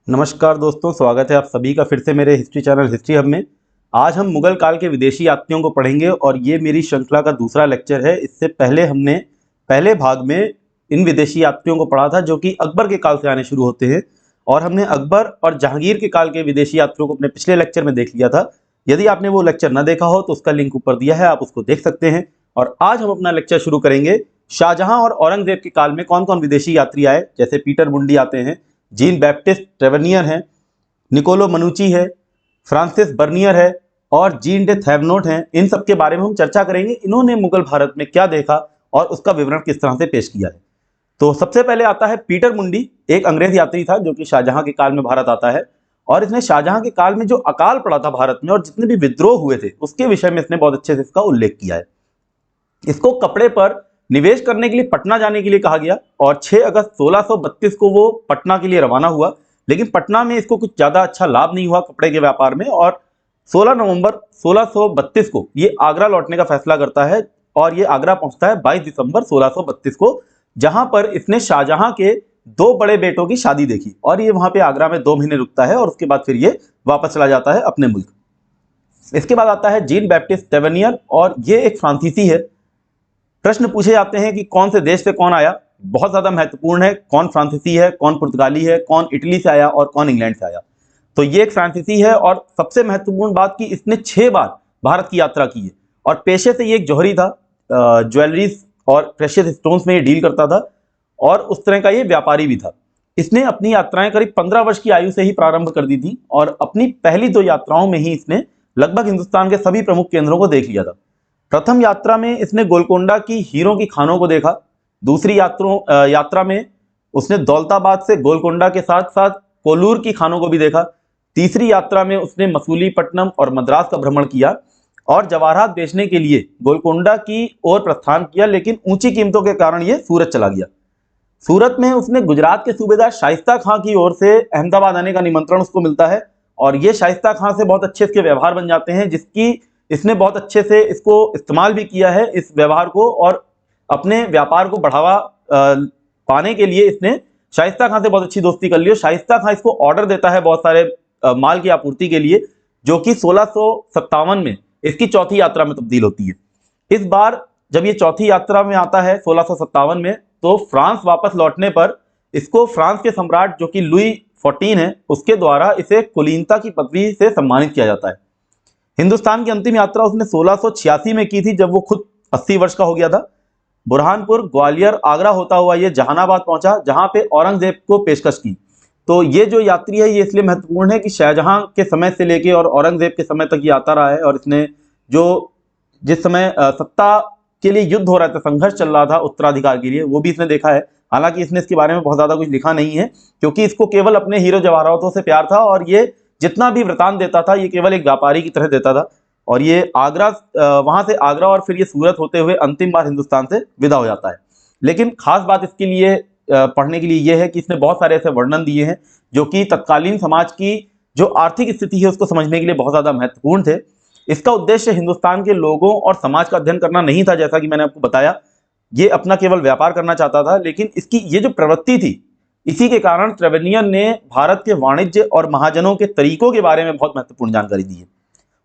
नमस्कार दोस्तों, स्वागत है आप सभी का फिर से मेरे हिस्ट्री चैनल हिस्ट्री हब में। आज हम मुगल काल के विदेशी यात्रियों को पढ़ेंगे और ये मेरी श्रृंखला का दूसरा लेक्चर है। इससे पहले हमने पहले भाग में इन विदेशी यात्रियों को पढ़ा था जो कि अकबर के काल से आने शुरू होते हैं, और हमने अकबर और जहांगीर के काल के विदेशी यात्रियों को अपने पिछले लेक्चर में देख लिया था। यदि आपने वो लेक्चर न देखा हो तो उसका लिंक ऊपर दिया है, आप उसको देख सकते हैं। और आज हम अपना लेक्चर शुरू करेंगे शाहजहां और औरंगजेब के काल में कौन कौन विदेशी यात्री आए। जैसे पीटर मुंडी आते हैं, जीन बैप्टिस्ट ट्रेवेनियर है, निकोलो मनुची है, फ्रांसिस बर्नियर है और जीन डे थैवनोट हैं। इन सब के बारे में हम चर्चा करेंगे, इन्होंने मुगल भारत में क्या देखा और उसका विवरण किस तरह से पेश किया है। तो सबसे पहले आता है पीटर मुंडी, एक अंग्रेज यात्री था जो कि शाहजहां के काल में भारत आता है, और इसने शाहजहां के काल में जो अकाल पड़ा था भारत में और जितने भी विद्रोह हुए थे उसके विषय में इसने बहुत अच्छे से इसका उल्लेख किया है। इसको कपड़े पर निवेश करने के लिए पटना जाने के लिए कहा गया और 6 अगस्त 1632 को वो पटना के लिए रवाना हुआ, लेकिन पटना में इसको कुछ ज़्यादा अच्छा लाभ नहीं हुआ कपड़े के व्यापार में, और 16 नवंबर 1632 को ये आगरा लौटने का फैसला करता है और ये आगरा पहुंचता है 22 दिसंबर 1632 को, जहां पर इसने शाहजहां के 2 बड़े बेटों की शादी देखी और ये वहां पे आगरा में 2 महीने रुकता है और उसके बाद फिर ये वापस चला जाता है अपने मुल्क। इसके बाद आता है जीन बैप्टिस्ट ट्रेवेनियर, और ये एक फ्रांसीसी है। प्रश्न पूछे जाते हैं कि कौन से देश से कौन आया, बहुत ज्यादा महत्वपूर्ण है। कौन फ्रांसीसी है, कौन पुर्तगाली है, कौन इटली से आया और कौन इंग्लैंड से आया। तो ये एक फ्रांसीसी है, और सबसे महत्वपूर्ण बात कि इसने 6 बार भारत की यात्रा की है और पेशे से ये एक जौहरी था, ज्वेलरीज और प्रेशियस स्टोन्स में ये डील करता था और उस तरह का ये व्यापारी भी था। इसने अपनी यात्राएं करीब 15 वर्ष की आयु से ही प्रारंभ कर दी थी और अपनी पहली 2 यात्राओं में ही इसने लगभग हिंदुस्तान के सभी प्रमुख केंद्रों को देख लिया था। प्रथम यात्रा में इसने गोलकोंडा की हीरों की खानों को देखा। दूसरी यात्रा में उसने दौलताबाद से गोलकोंडा के साथ साथ कोलूर की खानों को भी देखा। तीसरी यात्रा में उसने मसूलीपट्टनम और मद्रास का भ्रमण किया और जवाहरात बेचने के लिए गोलकोंडा की ओर प्रस्थान किया, लेकिन ऊंची कीमतों के कारण यह सूरत चला गया। सूरत में उसने गुजरात के सूबेदार शाइस्ता खां की ओर से अहमदाबाद आने का निमंत्रण उसको मिलता है और ये शाइस्ता खां से बहुत अच्छे इसके व्यवहार बन जाते हैं, जिसकी इसने बहुत अच्छे से इसको इस्तेमाल भी किया है इस व्यवहार को, और अपने व्यापार को बढ़ावा पाने के लिए इसने शाइस्ता खां से बहुत अच्छी दोस्ती कर ली। शाइस्ता खां इसको ऑर्डर देता है बहुत सारे माल की आपूर्ति के लिए, जो कि 1657 में इसकी चौथी यात्रा में तब्दील होती है। इस बार जब ये चौथी यात्रा में आता है 1657 में, तो फ्रांस वापस लौटने पर इसको फ्रांस के सम्राट जो कि लुई 14 है उसके द्वारा इसे कुलीनता की पदवी से सम्मानित किया जाता है। हिंदुस्तान की अंतिम यात्रा उसने 1686 में की थी जब वो खुद 80 वर्ष का हो गया था। बुरहानपुर, ग्वालियर, आगरा होता हुआ ये जहानाबाद पहुंचा, जहां पे औरंगजेब को पेशकश की। तो ये जो यात्री है ये इसलिए महत्वपूर्ण है कि शाहजहां के समय से लेके और औरंगजेब के समय तक ये आता रहा है, और इसने जो जिस समय सत्ता के लिए युद्ध हो रहा था, संघर्ष चल रहा था उत्तराधिकार के लिए, वो भी इसने देखा है। हालांकि इसने इसके बारे में बहुत ज्यादा कुछ लिखा नहीं है क्योंकि इसको केवल अपने हीरो जवाहरातों से प्यार था और ये जितना भी वृतांत देता था ये केवल एक व्यापारी की तरह देता था। और ये आगरा, वहां से आगरा और फिर ये सूरत होते हुए अंतिम बार हिंदुस्तान से विदा हो जाता है। लेकिन खास बात इसके लिए पढ़ने के लिए यह है कि इसने बहुत सारे ऐसे वर्णन दिए हैं जो कि तत्कालीन समाज की जो आर्थिक स्थिति है उसको समझने के लिए बहुत ज्यादा महत्वपूर्ण थे। इसका उद्देश्य हिंदुस्तान के लोगों और समाज का अध्ययन करना नहीं था, जैसा कि मैंने आपको बताया। ये अपना केवल व्यापार करना चाहता था, लेकिन इसकी ये जो प्रवृत्ति थी, इसी के कारण ट्रेवेनियर ने भारत के वाणिज्य और महाजनों के तरीकों के बारे में बहुत महत्वपूर्ण जानकारी दी है।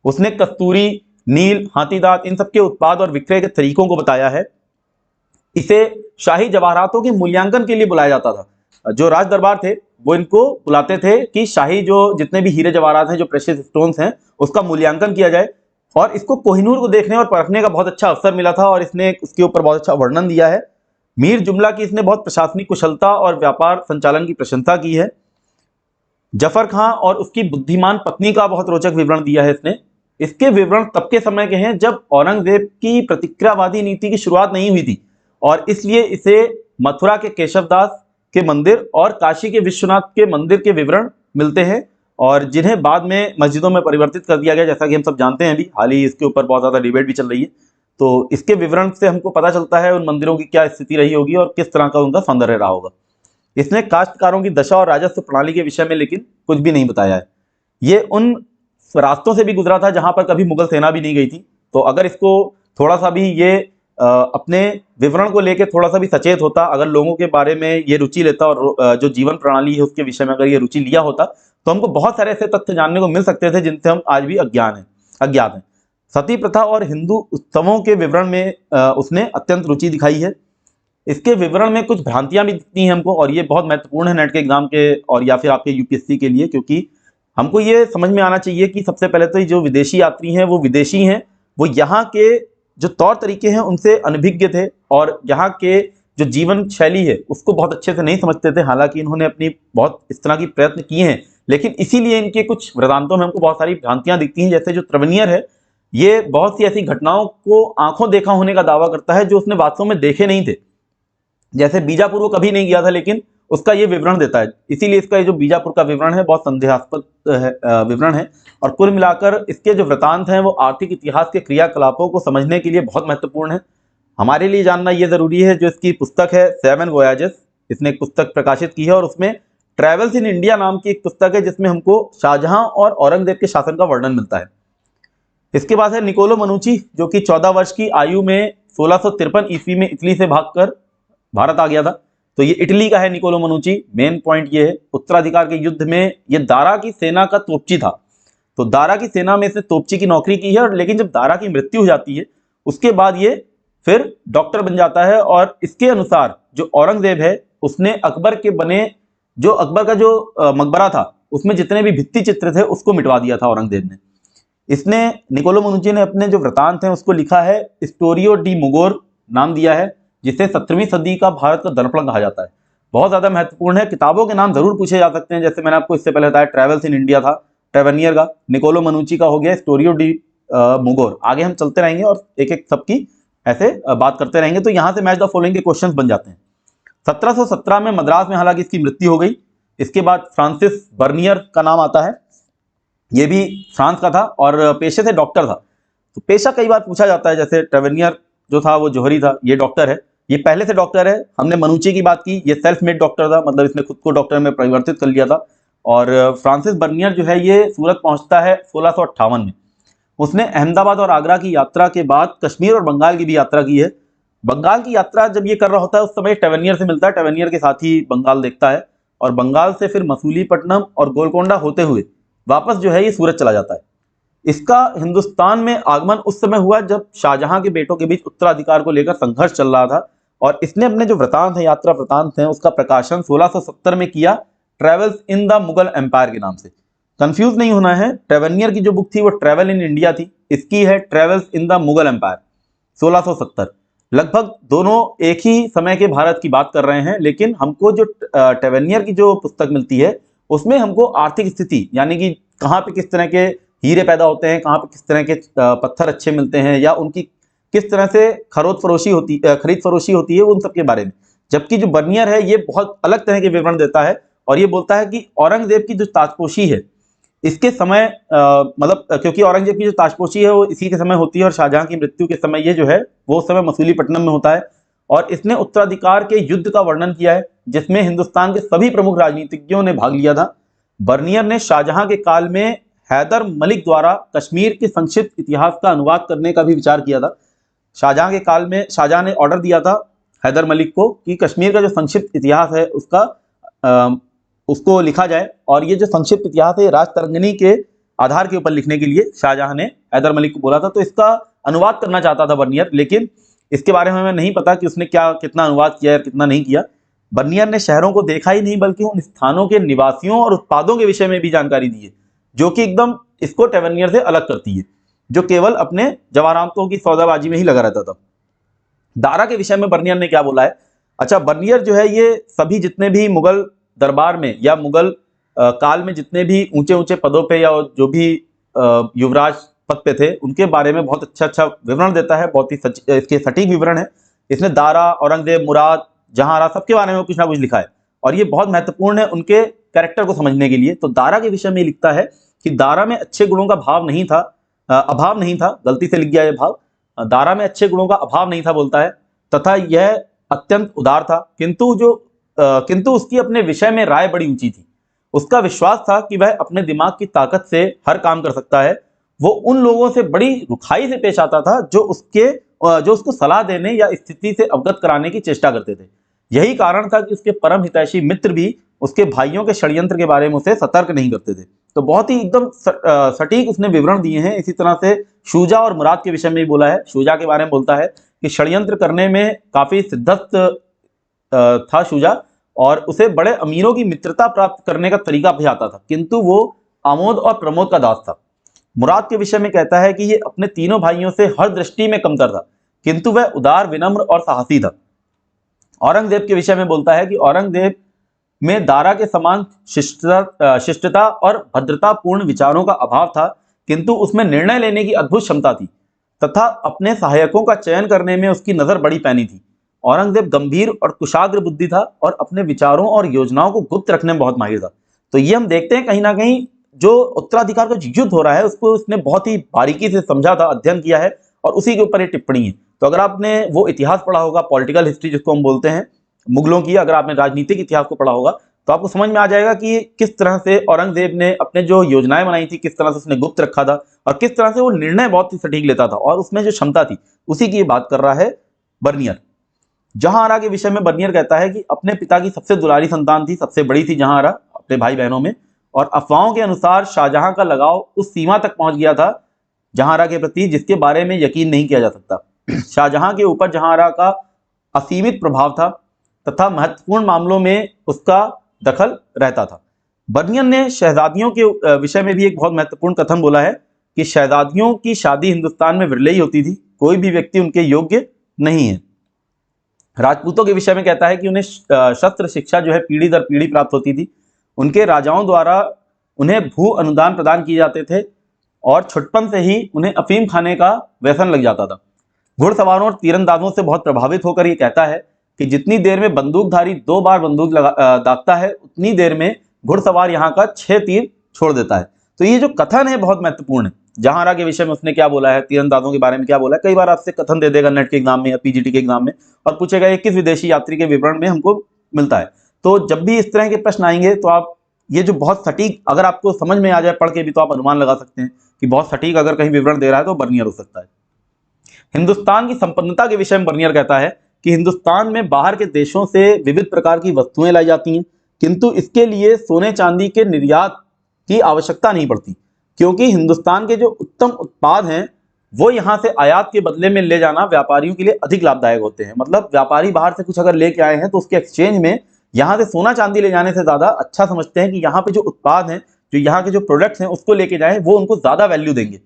उसने कस्तूरी, नील, हाथीदांत इन सबके उत्पाद और विक्रय के तरीकों को बताया है। इसे शाही जवाहरातों के मूल्यांकन के लिए बुलाया जाता था। जो राज दरबार थे वो इनको बुलाते थे कि शाही जो जितने भी हीरे जवाहरात हैं, जो प्रेशियस स्टोन्स हैं, उसका मूल्यांकन किया जाए। और इसको कोहिनूर को देखने और परखने का बहुत अच्छा अवसर मिला था और इसने उसके ऊपर बहुत अच्छा वर्णन दिया है। मीर जुमला की इसने बहुत प्रशासनिक कुशलता और व्यापार संचालन की प्रशंसा की है। जफर खां और उसकी बुद्धिमान पत्नी का बहुत रोचक विवरण दिया है इसने। इसके विवरण तब के समय के हैं जब औरंगजेब की प्रतिक्रियावादी नीति की शुरुआत नहीं हुई थी, और इसलिए इसे मथुरा के केशवदास के मंदिर और काशी के विश्वनाथ के मंदिर के विवरण मिलते हैं, और जिन्हें बाद में मस्जिदों में परिवर्तित कर दिया गया, जैसा कि हम सब जानते हैं। अभी हाल ही इसके ऊपर बहुत ज्यादा डिबेट भी चल रही है। तो इसके विवरण से हमको पता चलता है उन मंदिरों की क्या स्थिति रही होगी और किस तरह का उनका सौंदर्य रहा होगा। इसने काश्तकारों की दशा और राजस्व प्रणाली के विषय में लेकिन कुछ भी नहीं बताया है। ये उन रास्तों से भी गुजरा था जहां पर कभी मुगल सेना भी नहीं गई थी, तो अगर इसको थोड़ा सा भी ये अपने विवरण को लेकर थोड़ा सा भी सचेत होता, अगर लोगों के बारे में ये रुचि लेता और जो जीवन प्रणाली है उसके विषय में अगर ये रुचि लिया होता, तो हमको बहुत सारे ऐसे तथ्य जानने को मिल सकते थे जिनसे हम आज भी अज्ञात हैं। सती प्रथा और हिंदू उत्सवों के विवरण में उसने अत्यंत रुचि दिखाई है। इसके विवरण में कुछ भ्रांतियां भी दिखती हैं हमको, और ये बहुत महत्वपूर्ण है नेट के एग्जाम के और या फिर आपके यूपीएससी के लिए, क्योंकि हमको ये समझ में आना चाहिए कि सबसे पहले तो जो विदेशी यात्री हैं वो विदेशी हैं, वो यहाँ के जो तौर तरीके हैं उनसे अनभिज्ञ थे और यहाँ के जो जीवन शैली है उसको बहुत अच्छे से नहीं समझते थे। हालांकि इन्होंने अपनी बहुत इस तरह की प्रयत्न किए हैं, लेकिन इसीलिए इनके कुछ वृतांतों में हमको बहुत सारी भ्रांतियां दिखती हैं। जैसे जो त्रवनियर है, ये बहुत सी ऐसी घटनाओं को आंखों देखा होने का दावा करता है जो उसने वास्तव में देखे नहीं थे। जैसे बीजापुर वो कभी नहीं गया था, लेकिन उसका ये विवरण देता है, इसीलिए इसका ये जो बीजापुर का विवरण है बहुत संदेहास्पद विवरण है। और कुल मिलाकर इसके जो वृतांत हैं वो आर्थिक इतिहास के क्रियाकलापों को समझने के लिए बहुत महत्वपूर्ण है। हमारे लिए जानना ये जरूरी है। जो इसकी पुस्तक है 7 वोयाजेस, इसने एक पुस्तक प्रकाशित की है और उसमें ट्रेवल्स इन इंडिया नाम की एक पुस्तक है जिसमें हमको शाहजहां और औरंगजेब के शासन का वर्णन मिलता है। इसके बाद है निकोलो मनुची, जो कि 14 वर्ष की आयु में 1653 ईस्वी में इटली से भागकर भारत आ गया था। तो ये इटली का है निकोलो मनुची। मेन पॉइंट ये है, उत्तराधिकार के युद्ध में ये दारा की सेना का तोपची था। तो दारा की सेना में इसने तोपची की नौकरी की है, और लेकिन जब दारा की मृत्यु हो जाती है उसके बाद ये फिर डॉक्टर बन जाता है। और इसके अनुसार जो औरंगजेब है उसने अकबर के बने, जो अकबर का जो मकबरा था उसमें जितने भी भित्ति चित्र थे उसको मिटवा दिया था औरंगजेब ने। इसने निकोलो मनुची ने अपने जो वृतांत हैं उसको लिखा है स्टोरियो डी मुगोर नाम दिया है, जिसे 17वीं सदी का भारत का दर्पण कहा जाता है। बहुत ज्यादा महत्वपूर्ण है। किताबों के नाम जरूर पूछे जा सकते हैं, जैसे मैंने आपको इससे पहले बताया ट्रेवल्स इन इंडिया था ट्रेवनियर का, निकोलो मनुची का हो गया स्टोरियो डी मुगोर। आगे हम चलते रहेंगे और एक एक सबकी ऐसे बात करते रहेंगे। तो यहाँ से मैच द फॉलोइंग के क्वेश्चन बन जाते हैं। 1717 में मद्रास में हालांकि इसकी मृत्यु हो गई। इसके बाद फ्रांसिस बर्नियर का नाम आता है, ये भी फ्रांस का था और पेशे से डॉक्टर था। तो पेशा कई बार पूछा जाता है, जैसे ट्रेवनियर जो था वो जौहरी था, ये डॉक्टर है, ये पहले से डॉक्टर है। हमने मनुची की बात की, ये सेल्फ मेड डॉक्टर था, मतलब इसने खुद को डॉक्टर में परिवर्तित कर लिया था। और फ्रांसिस बर्नियर जो है ये सूरत पहुंचता है 1658 में। उसने अहमदाबाद और आगरा की यात्रा के बाद कश्मीर और बंगाल की भी यात्रा की है। बंगाल की यात्रा जब ये कर रहा होता है उस समय टेवेनियर से मिलता है, टेवेनियर के साथ ही बंगाल देखता है, और बंगाल से फिर मसूलीपट्टनम और गोलकोंडा होते हुए वापस जो है ये सूरत चला जाता है। इसका हिंदुस्तान में आगमन उस समय हुआ जब शाहजहां के बेटों के बीच उत्तराधिकार को लेकर संघर्ष चल रहा था, और इसने अपने जो वृतांत है, यात्रा वृतांत है, उसका प्रकाशन 1670 में किया travels in the Mughal empire के नाम से। कंफ्यूज नहीं होना है, ट्रेवनियर की जो बुक थी वो ट्रेवल इन इंडिया थी, इसकी है travels in the Mughal empire 1670। लगभग दोनों एक ही समय के भारत की बात कर रहे हैं, लेकिन हमको जो ट्रेवनियर की जो पुस्तक मिलती है उसमें हमको आर्थिक स्थिति, यानी कि कहाँ पे किस तरह के हीरे पैदा होते हैं, कहाँ पे किस तरह के पत्थर अच्छे मिलते हैं, या उनकी किस तरह से खरीद फरोशी होती है, उन सब के बारे में। जबकि जो बर्नियर है ये बहुत अलग तरह के विवरण देता है, और ये बोलता है कि औरंगजेब की जो ताजपोशी है इसके समय मतलब क्योंकि औरंगजेब की जो ताजपोशी है वो इसी के समय होती है, और शाहजहां की मृत्यु के समय ये जो है वो उस समय मसूलीपट्टनम में होता है। और इसने उत्तराधिकार के युद्ध का वर्णन किया है जिसमें हिंदुस्तान के सभी प्रमुख राजनीतिज्ञों ने भाग लिया था। बर्नियर ने शाहजहां के काल में हैदर मलिक द्वारा कश्मीर के संक्षिप्त इतिहास का अनुवाद करने का भी विचार किया था। शाहजहां के काल में शाहजहां ने ऑर्डर दिया था हैदर मलिक को कि कश्मीर का जो संक्षिप्त इतिहास है उसको लिखा जाए, और ये जो संक्षिप्त इतिहास है राजतरंगिणी के आधार के ऊपर लिखने के लिए शाहजहां ने हैदर मलिक को बोला था। तो इसका अनुवाद करना चाहता था बर्नियर, लेकिन इसके बारे में हमें नहीं पता कि उसने कितना अनुवाद किया है और कितना नहीं किया। बर्नियर ने शहरों को देखा ही नहीं बल्कि उन स्थानों के निवासियों और उत्पादों के विषय में भी जानकारी दी है, जो कि एकदम इसको टेवेनियर से अलग करती है, जो केवल अपने जवाहरातों की सौदाबाजी में ही लगा रहता था। दारा के विषय में बर्नियर ने क्या बोला है? अच्छा, बर्नियर जो है ये सभी जितने भी मुगल दरबार में या मुगल काल में जितने भी ऊंचे ऊंचे पदों पे या जो भी युवराज पद पे थे उनके बारे में बहुत अच्छा विवरण देता है, बहुत ही इसके सटीक विवरण है। इसने दारा, औरंगजेब, मुराद, जहांआरा सबके बारे में कुछ ना कुछ लिखा है, और ये बहुत महत्वपूर्ण है उनके कैरेक्टर को समझने के लिए। तो दारा के विषय में लिखता है कि दारा में अच्छे गुणों का अभाव नहीं था, गलती से लिख गया ये भाव, दारा में अच्छे गुणों का अभाव नहीं था बोलता है, तथा यह अत्यंत उदार था, किंतु उसकी अपने विषय में राय बड़ी ऊंची थी। उसका विश्वास था कि वह अपने दिमाग की ताकत से हर काम कर सकता है। वो उन लोगों से बड़ी रुखाई से पेश आता था जो उसके जो उसको सलाह देने या स्थिति से अवगत कराने की चेष्टा करते थे। यही कारण था कि उसके परम हितैषी मित्र भी उसके भाइयों के षड्यंत्र के बारे में उसे सतर्क नहीं करते थे। तो बहुत ही एकदम सटीक उसने विवरण दिए हैं। इसी तरह से शुजा और मुराद के विषय में भी बोला है। शुजा के बारे में बोलता है कि षड्यंत्र करने में काफी सिद्धस्त था शुजा, और उसे बड़े अमीरों की मित्रता प्राप्त करने का तरीका भी आता था, किंतु वो आमोद और प्रमोद का दास था। मुराद के विषय में कहता है कि ये अपने तीनों भाइयों से हर दृष्टि में कमतर था, किंतु वह उदार, विनम्र और साहसी था। औरंगजेब के विषय में बोलता है कि औरंगजेब में दारा के समान शिष्टता और भद्रतापूर्ण विचारों का अभाव था, किंतु उसमें निर्णय लेने की अद्भुत क्षमता थी तथा अपने सहायकों का चयन करने में उसकी नजर बड़ी पैनी थी। औरंगजेब गंभीर और कुशाग्र बुद्धि था और अपने विचारों और योजनाओं को गुप्त रखने में बहुत माहिर था। तो ये हम देखते हैं कहीं ना कहीं जो उत्तराधिकार का युद्ध हो रहा है उसको उसने बहुत ही बारीकी से समझा था, अध्ययन किया है, और उसी के ऊपर ये टिप्पणी है। तो अगर आपने वो इतिहास पढ़ा होगा, पॉलिटिकल हिस्ट्री जिसको हम बोलते हैं मुगलों की, अगर आपने राजनीतिक इतिहास को पढ़ा होगा तो आपको समझ में आ जाएगा कि किस तरह से औरंगजेब ने अपने जो योजनाएं बनाई थी, किस तरह से उसने गुप्त रखा था और किस तरह से वो निर्णय बहुत ही सटीक लेता था, और उसमें जो क्षमता थी उसी की बात कर रहा है बर्नियर। जहांआरा के विषय में बर्नियर कहता है कि अपने पिता की सबसे दुलारी संतान थी, सबसे बड़ी थी जहांआरा अपने भाई बहनों में, और अफवाहों के अनुसार शाहजहां का लगाव उस सीमा तक पहुंच गया था जहांआरा के प्रति जिसके बारे में यकीन नहीं किया जा सकता। शाहजहां के ऊपर जहांआरा का असीमित प्रभाव था तथा महत्वपूर्ण मामलों में उसका दखल रहता था। बर्नियर ने शहजादियों के विषय में भी एक बहुत महत्वपूर्ण कथन बोला है कि शहजादियों की शादी हिंदुस्तान में विरले ही होती थी, कोई भी व्यक्ति उनके योग्य नहीं है। राजपूतों के विषय में कहता है कि उन्हें शस्त्र शिक्षा जो है पीढ़ी दर पीढ़ी प्राप्त होती थी। उनके राजाओं द्वारा उन्हें भू अनुदान प्रदान किए जाते थे और छुटपन से ही उन्हें अफीम खाने का व्यसन लग जाता था। घुड़सवारों और तीरंदाजों से बहुत प्रभावित होकर ये कहता है कि जितनी देर में बंदूकधारी 2 बार बंदूक दागता है उतनी देर में घुड़सवार यहाँ का 6 तीर छोड़ देता है। तो ये जो कथन है बहुत महत्वपूर्ण है। जहांआरा के विषय में उसने क्या बोला है, तीरंदाजों के बारे में क्या बोला है, कई बार आपसे कथन दे देगा नेट के एग्जाम में या पीजीटी के एग्जाम में, और पूछेगा ये किस विदेशी यात्री के विवरण में हमको मिलता है। तो जब भी इस तरह के प्रश्न आएंगे तो आप ये जो बहुत सटीक, अगर आपको समझ में आ जाए पढ़ के भी, तो आप अनुमान लगा सकते हैं कि बहुत सटीक अगर कहीं विवरण दे रहा है तो बर्नियर हो सकता है। हिंदुस्तान की संपन्नता के विषय में बर्नियर कहता है कि हिंदुस्तान में बाहर के देशों से विविध प्रकार की वस्तुएं लाई जाती हैं, किंतु इसके लिए सोने चांदी के निर्यात की आवश्यकता नहीं पड़ती, क्योंकि हिंदुस्तान के जो उत्तम उत्पाद हैं वो यहाँ से आयात के बदले में ले जाना व्यापारियों के लिए अधिक लाभदायक होते हैं। मतलब व्यापारी बाहर से कुछ अगर लेके आए हैं तो उसके एक्सचेंज में यहाँ से सोना चांदी ले जाने से ज्यादा अच्छा समझते हैं कि यहाँ पे जो उत्पाद हैं, जो यहाँ के जो प्रोडक्ट्स हैं उसको लेके जाएं, वो उनको ज्यादा वैल्यू देंगे।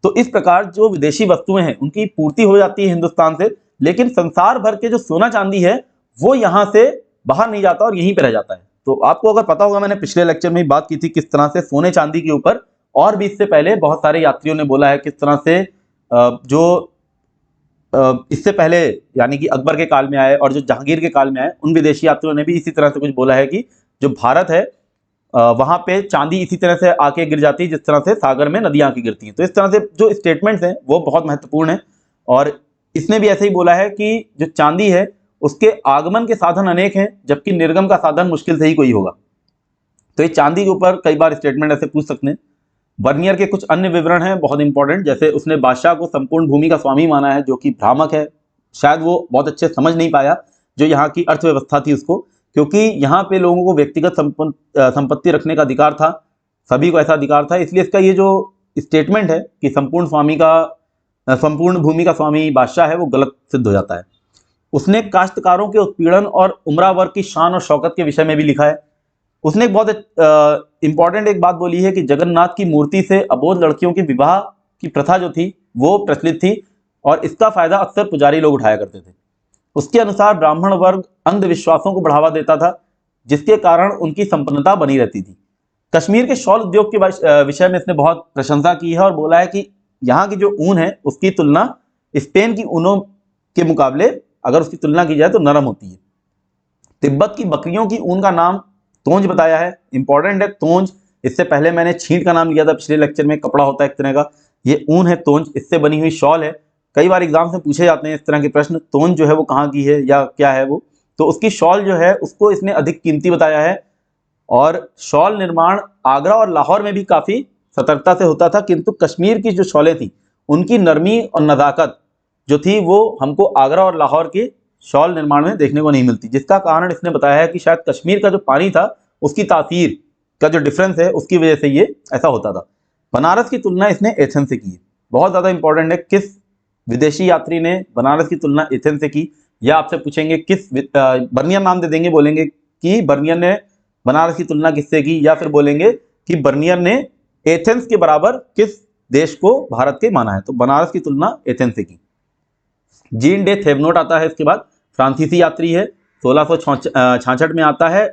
तो इस प्रकार जो विदेशी वस्तुएं हैं उनकी पूर्ति हो जाती है हिंदुस्तान से, लेकिन संसार भर के जो सोना चांदी है वो यहाँ से बाहर नहीं जाता और यहीं पर रह जाता है। तो आपको अगर पता होगा, मैंने पिछले लेक्चर में बात की थी किस तरह से सोने चांदी के ऊपर, और भी इससे पहले बहुत सारे यात्रियों ने बोला है किस तरह से जो इससे पहले यानी कि अकबर के काल में आए और जो जहांगीर के काल में आए, उन विदेशी यात्रियों ने भी इसी तरह से कुछ बोला है कि जो भारत है वहां पे चांदी इसी तरह से आके गिर जाती है जिस तरह से सागर में नदियां आके गिरती हैं। तो इस तरह से जो स्टेटमेंट्स हैं वो बहुत महत्वपूर्ण है। और इसने भी ऐसे ही बोला है कि जो चांदी है उसके आगमन के साधन अनेक हैं, जबकि निर्गम का साधन मुश्किल से ही कोई होगा। तो ये चांदी के ऊपर कई बार स्टेटमेंट ऐसे पूछ सकते हैं। बर्नियर के कुछ अन्य विवरण हैं बहुत इंपॉर्टेंट, जैसे उसने बादशाह को संपूर्ण भूमि का स्वामी माना है, जो कि भ्रामक है। शायद वो बहुत अच्छे समझ नहीं पाया जो यहाँ की अर्थव्यवस्था थी उसको, क्योंकि यहाँ पे लोगों को व्यक्तिगत संपत्ति रखने का अधिकार था, सभी को ऐसा अधिकार था। इसलिए इसका ये जो स्टेटमेंट है कि संपूर्ण भूमि का स्वामी बादशाह है, वो गलत सिद्ध हो जाता है। उसने काश्तकारों के उत्पीड़न और उमरा वर्ग की शान और शौकत के विषय में भी लिखा है। उसने एक बहुत इंपॉर्टेंट एक बात बोली है कि जगन्नाथ की मूर्ति से अबोध लड़कियों के विवाह की प्रथा जो थी वो प्रचलित थी, और इसका फायदा अक्सर पुजारी लोग उठाया करते थे। उसके अनुसार ब्राह्मण वर्ग अंधविश्वासों को बढ़ावा देता था, जिसके कारण उनकी संपन्नता बनी रहती थी। कश्मीर के शॉल उद्योग के विषय में इसने बहुत प्रशंसा की है और बोला है कि यहाँ की जो ऊन है उसकी तुलना स्पेन की ऊनों के मुकाबले अगर उसकी तुलना की जाए तो नरम होती है। तिब्बत की बकरियों की ऊन का नाम तोंज बताया है, इंपॉर्टेंट है तोंज। इससे पहले मैंने छींट का नाम लिया था पिछले लेक्चर में, कपड़ा होता है एक तरह का, ये ऊन है तोंज, इससे बनी हुई शॉल है। कई बार एग्जाम में पूछे जाते हैं इस तरह के प्रश्न, तोंज जो है वो कहाँ की है या क्या है वो, तो उसकी शॉल जो है उसको इसने अधिक कीमती बताया है। और शॉल निर्माण आगरा और लाहौर में भी काफी सतर्कता से होता था, किंतु कश्मीर की जो शॉलें थी उनकी नरमी और नजाकत जो थी वो हमको आगरा और लाहौर के शॉल निर्माण में देखने को नहीं मिलती, जिसका कारण इसने बताया है कि शायद कश्मीर का जो पानी था उसकी तासीर का जो डिफरेंस है उसकी वजह से ये ऐसा होता था। बनारस की तुलना इसने एथेंस से की है। बहुत ज़्यादा इंपॉर्टेंट है, किस विदेशी यात्री ने बनारस की तुलना एथेंस से की, या आपसे पूछेंगे किस बर्नियर नाम दे देंगे, बोलेंगे कि बर्नियर ने बनारस की तुलना किससे की, या फिर बोलेंगे कि बर्नियर ने एथेंस के बराबर किस देश को भारत के माना है, तो बनारस की तुलना एथेंस से की। जीन डे थेवनोट आता है इसके बाद, फ्रांसीसी यात्री है, 1666 में आता है।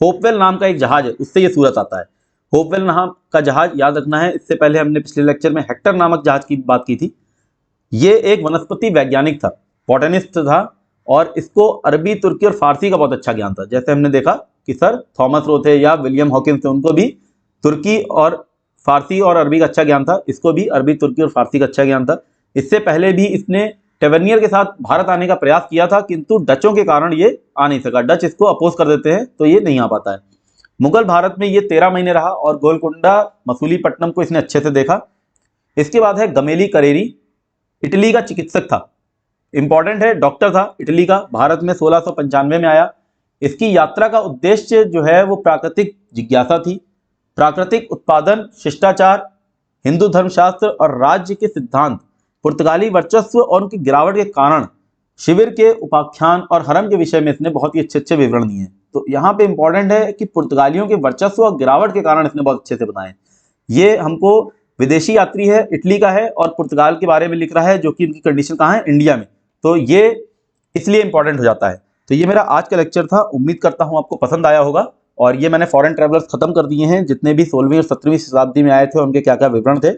होपवेल नाम का एक जहाज है, उससे ये सूरत आता है। होपवेल नाम का जहाज याद रखना है, इससे पहले हमने पिछले लेक्चर में हेक्टर नामक जहाज की बात की थी। ये एक वनस्पति वैज्ञानिक था, बॉटनिस्ट था, और इसको अरबी, तुर्की और फारसी का बहुत अच्छा ज्ञान था। जैसे हमने देखा कि सर थॉमस रो थे या विलियम हॉकिंस थे, उनको भी तुर्की और फारसी और अरबी का अच्छा ज्ञान था, इसको भी अरबी, तुर्की और फारसी का अच्छा ज्ञान था। इससे पहले भी इसने टेवर्नियर के साथ भारत आने का प्रयास किया था, किंतु डचों के कारण ये आ नहीं सका। डच इसको अपोज कर देते हैं तो ये नहीं आ पाता है। मुगल भारत में ये 13 महीने रहा और गोलकुंडा, मसूलीपट्टनम को इसने अच्छे से देखा। इसके बाद है गमेली करेरी, इटली का चिकित्सक था, इंपॉर्टेंट है, डॉक्टर था इटली का, भारत में 1695 में आया। इसकी यात्रा का उद्देश्य जो है वो प्राकृतिक जिज्ञासा थी। प्राकृतिक उत्पादन, शिष्टाचार, हिंदू धर्मशास्त्र और राज्य के सिद्धांत, पुर्तगाली वर्चस्व और उनकी गिरावट के कारण, शिविर के उपाख्यान और हरम के विषय में इसने बहुत ही अच्छे अच्छे विवरण दिए हैं। तो यहाँ पे इंपॉर्टेंट है कि पुर्तगालियों के वर्चस्व और गिरावट के कारण इसने बहुत अच्छे से बताए। ये हमको विदेशी यात्री है, इटली का है, और पुर्तगाल के बारे में लिख रहा है, जो कि इनकी कंडीशन कहाँ है, इंडिया में, तो ये इसलिए इंपॉर्टेंट हो जाता है। तो ये मेरा आज का लेक्चर था, उम्मीद करता हूँ आपको पसंद आया होगा। और ये मैंने फॉरेन ट्रैवलर्स खत्म कर दिए हैं, जितने भी 16वीं और 17वीं शताब्दी में आए थे उनके क्या क्या विवरण थे।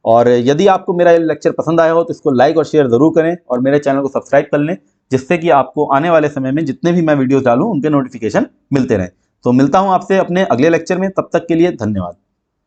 और यदि आपको मेरा ये लेक्चर पसंद आया हो तो इसको लाइक और शेयर जरूर करें, और मेरे चैनल को सब्सक्राइब कर लें, जिससे कि आपको आने वाले समय में जितने भी मैं वीडियोस डालूं उनके नोटिफिकेशन मिलते रहें। तो मिलता हूं आपसे अपने अगले लेक्चर में, तब तक के लिए धन्यवाद।